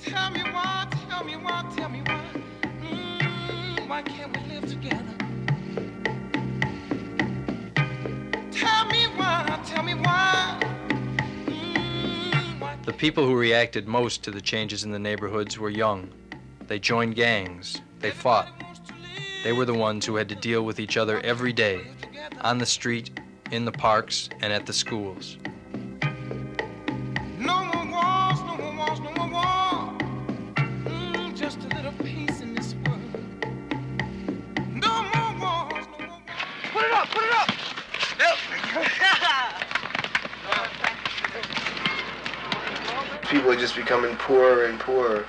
Tell me why, tell me why, tell me why. Why can't we live together? Tell me why, tell me why. The people who reacted most to the changes in the neighborhoods were young. They joined gangs. They fought. They were the ones who had to deal with each other every day, on the street, in the parks, and at the schools. No more wars, no more wars, no more wars. Just a little peace in this world. No more wars, no more wars. Put it up, put it up! Yep. People are just becoming poorer and poorer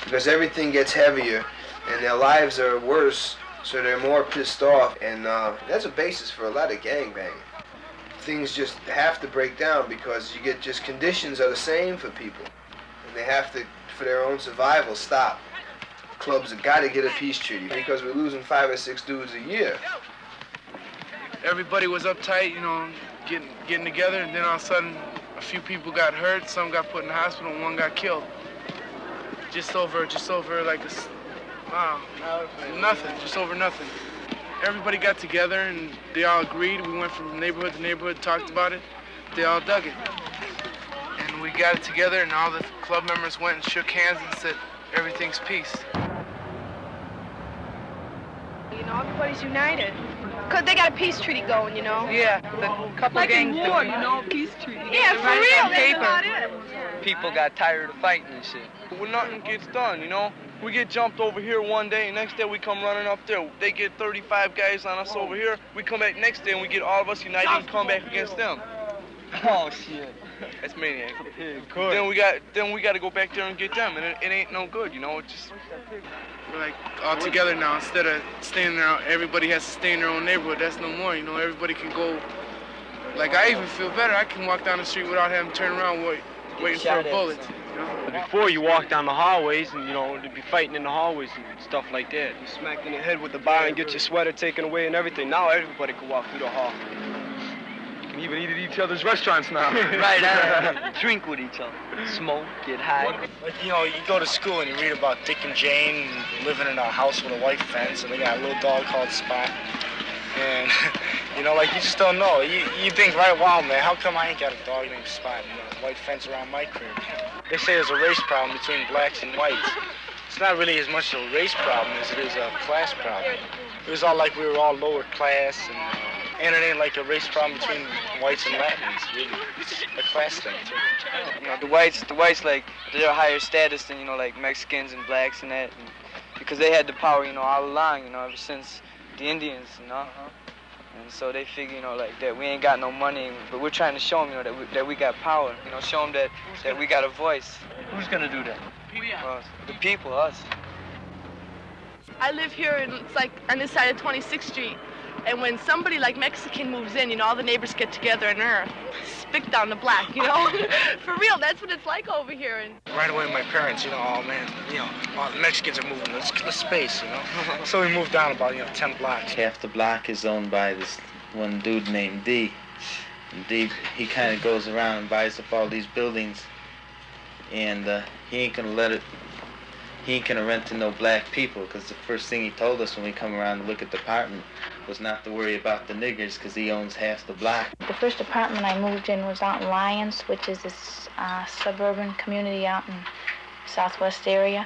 because everything gets heavier and their lives are worse, so they're more pissed off, and that's a basis for a lot of gangbanging. Things just have to break down because you get just conditions are the same for people, and they have to, for their own survival, stop. Clubs have got to get a peace treaty because we're losing 5 or 6 dudes a year. Everybody was uptight, you know, getting together, and then all of a sudden, a few people got hurt, some got put in the hospital, and one got killed. Just over like this, nothing, just over nothing. Everybody got together and they all agreed. We went from neighborhood to neighborhood, talked about it. They all dug it. And we got it together, and all the club members went and shook hands and said, everything's peace. You know, everybody's united. Because they got a peace treaty going, you know? Yeah, the couple like gangs in war, doing, you know, peace treaty. Yeah, for real, that's about it. People got tired of fighting and shit. When nothing gets done, you know? We get jumped over here one day, and next day we come running up there. They get 35 guys on us over here. We come back next day and we get all of us united and come back against them. Oh shit. That's maniac. Yeah, Then we got to go back there and get them, and it ain't no good, you know. It's just we're like all together now. Instead of staying there, everybody has to stay in their own neighborhood. That's no more, you know. Everybody can go. Like I even feel better. I can walk down the street without having to turn around waiting for a bullet. You know? Before you walk down the hallways and, you know, to be fighting in the hallways and stuff like that. You smacked in the head with the bar and get your sweater taken away and everything. Now everybody can walk through the hall. You can even eat at each other's restaurants now. Right, drink with each other, smoke, get high. Like, you know, you go to school and you read about Dick and Jane living in a house with a white fence, and they got a little dog called Spot. And, you know, like, you just don't know. You think, right, wow, man, how come I ain't got a dog named Spot and a white fence around my crib? They say there's a race problem between blacks and whites. It's not really as much a race problem as it is a class problem. It was all like we were all lower class, and it ain't like a race problem between whites and Latins, really. It's a class thing, too. You know, the whites, like, they're higher status than, you know, like Mexicans and blacks and that, and because they had the power, you know, all along, you know, ever since the Indians, you know. And so they figure, you know, like that we ain't got no money, but we're trying to show them, you know, that we got power. You know, show them that we got a voice. Who's gonna do that? The people, us. I live here, and it's like on this side of 26th Street. And when somebody like Mexican moves in, you know, all the neighbors get together and they're spick down the block, you know? For real, that's what it's like over here. And right away, my parents, you know, oh man, you know, all the Mexicans are moving. Let's space, you know? So we moved down about, 10 blocks. Half the block is owned by this one dude named D. And D, he kind of goes around and buys up all these buildings, and he ain't gonna rent to no black people, because the first thing he told us when we come around to look at the apartment was not to worry about the niggers, because he owns half the block. The first apartment I moved in was out in Lyons, which is this suburban community out in southwest area.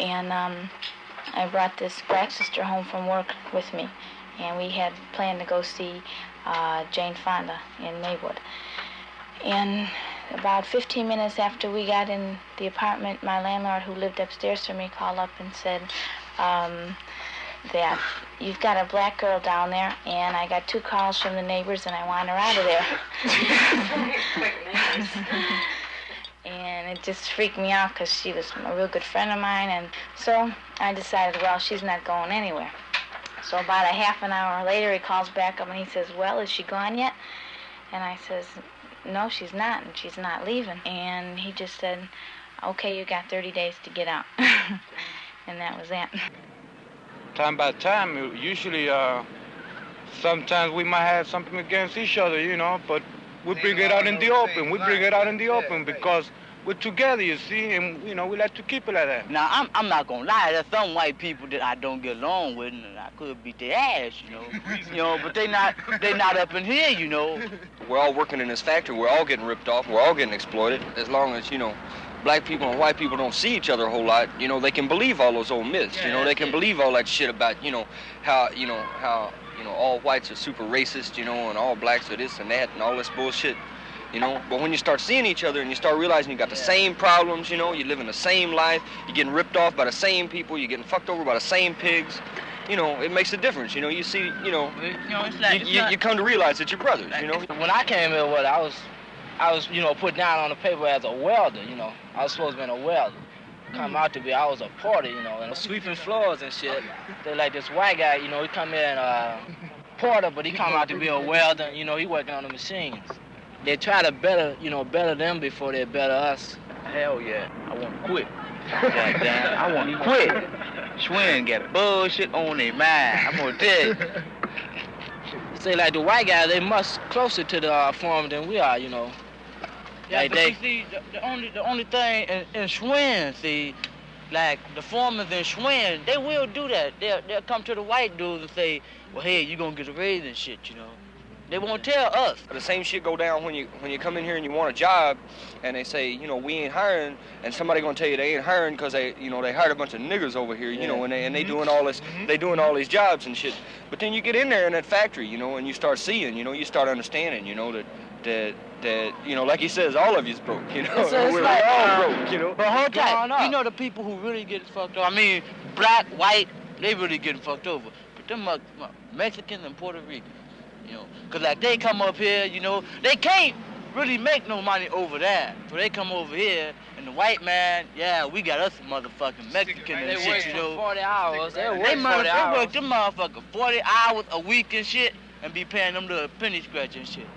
And I brought this black sister home from work with me, and we had planned to go see Jane Fonda in Maywood. And about 15 minutes after we got in the apartment, my landlord, who lived upstairs from me, called up and said that you've got a black girl down there, and I got 2 calls from the neighbors, and I want her out of there. And it just freaked me out because she was a real good friend of mine, and so I decided, well, she's not going anywhere. So about a half an hour later, he calls back up and he says, well, is she gone yet? And I says, no, she's not, and she's not leaving. And he just said, okay, you got 30 days to get out. And that was that. Time by time, usually, sometimes we might have something against each other, you know, but we bring it out in the open. We bring it out in the open because we're together, you see, and you know we like to keep it like that. Now I'm not gonna lie. There's some white people that I don't get along with, and I could beat their ass, you know. But they not up in here, you know. We're all working in this factory. We're all getting ripped off. We're all getting exploited. As long as black people and white people don't see each other a whole lot, they can believe all those old myths. They can believe all that shit about how all whites are super racist, and all blacks are this and that and all this bullshit. But when you start seeing each other and you start realizing you got the same problems, you live in the same life, you're getting ripped off by the same people, you're getting fucked over by the same pigs, it makes a difference. You see, you come to realize that you're brothers. When I came here, I was put down on the paper as a welder. I was supposed to be a welder. Come out to be, I was a porter, and sweeping floors and shit. They like this white guy, he come in porter, but he come out to be a welder. He working on the machines. They try to better them before they better us. Hell yeah, I want to quit. Goddamn, I want to quit. Schwinn got bullshit on their mind. I'm gonna tell you. Say like the white guys, they much closer to the farm than we are, Yeah, like but you see, the only thing in Schwinn, see, like the farmers in Schwinn, they will do that. They'll come to the white dudes and say, well, hey, you gonna get a raise and shit, They won't tell us. The same shit go down when you come in here and you want a job, and they say, we ain't hiring, and somebody gonna tell you they ain't hiring because they hired a bunch of niggers over here, and they doing all this, they doing all these jobs and shit. But then you get in there in that factory, and you start seeing, you start understanding, that like he says, all of you's broke, So we're like, all broke, But hold tight, the people who really get fucked over. I mean, black, white, they really getting fucked over. But them Mexicans and Puerto Ricans. Cause like they come up here, they can't really make no money over there. So they come over here, and the white man, we got us a motherfucking Mexican and shit, They work 40 hours. They work 40 They hours. work them motherfuckers 40 hours a week and shit, and be paying them the penny scratch and shit,